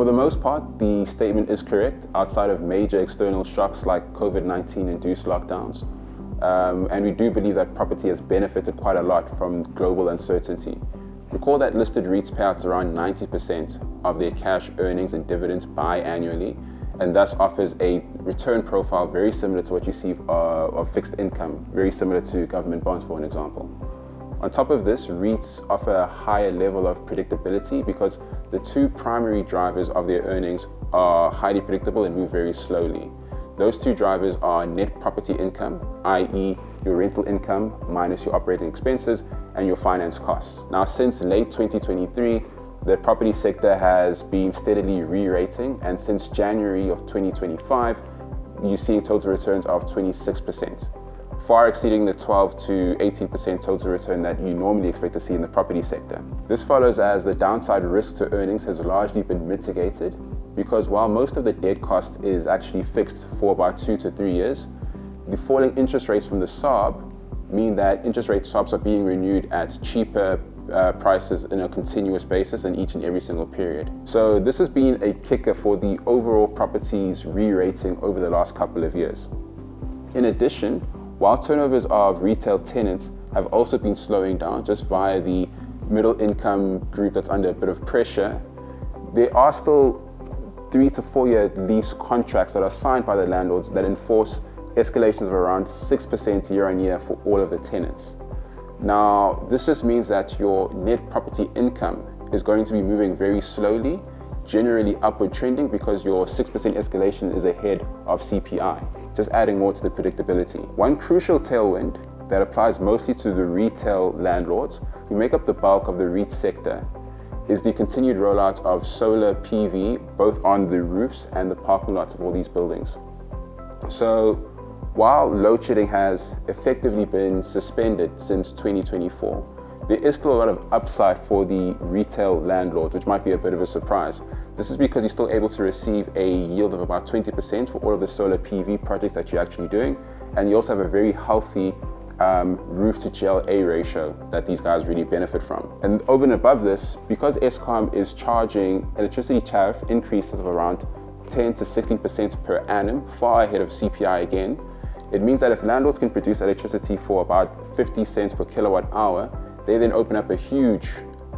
For the most part, the statement is correct outside of major external shocks like COVID-19 induced lockdowns. And we do believe that property has benefited quite a lot from global uncertainty. Recall that listed REITs pay out around 90% of their cash earnings and dividends biannually, and thus offers a return profile very similar to what you see of fixed income, very similar to government bonds, for an example. On top of this, REITs offer a higher level of predictability because the two primary drivers of their earnings are highly predictable and move very slowly. Those two drivers are net property income, i.e. your rental income minus your operating expenses and your finance costs. Now, since late 2023, the property sector has been steadily re-rating, and since January of 2025, you're seeing total returns of 26%, far exceeding the 12 to 18% total return that you normally expect to see in the property sector. This follows as the downside risk to earnings has largely been mitigated, because while most of the debt cost is actually fixed for about 2 to 3 years, the falling interest rates from the SARB mean that interest rate swaps are being renewed at cheaper prices in a continuous basis in each and every single period. So this has been a kicker for the overall properties re-rating over the last couple of years. In addition, while turnovers of retail tenants have also been slowing down just via the middle income group that's under a bit of pressure, there are still 3 to 4 year lease contracts that are signed by the landlords that enforce escalations of around 6% year on year for all of the tenants. Now, this just means that your net property income is going to be moving very slowly, generally upward trending, because your 6% escalation is ahead of CPI, just adding more to the predictability. One crucial tailwind that applies mostly to the retail landlords who make up the bulk of the REIT sector is the continued rollout of solar PV, both on the roofs and the parking lots of all these buildings. So while load shedding has effectively been suspended since 2024, there is still a lot of upside for the retail landlords, which might be a bit of a surprise. This is because you're still able to receive a yield of about 20% for all of the solar PV projects that you're actually doing. And you also have a very healthy roof to GLA ratio that these guys really benefit from. And over and above this, because Eskom is charging electricity tariff increases of around 10 to 16% per annum, far ahead of CPI again, it means that if landlords can produce electricity for about 50 cents per kilowatt hour, they then open up a huge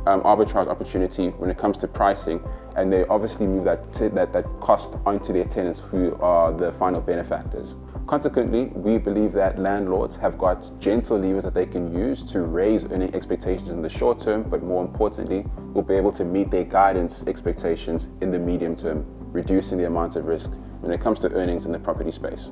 arbitrage opportunity when it comes to pricing, and they obviously move that cost onto their tenants, who are the final benefactors. Consequently, we believe that landlords have got gentle levers that they can use to raise earning expectations in the short term, but more importantly, will be able to meet their guidance expectations in the medium term, reducing the amount of risk when it comes to earnings in the property space.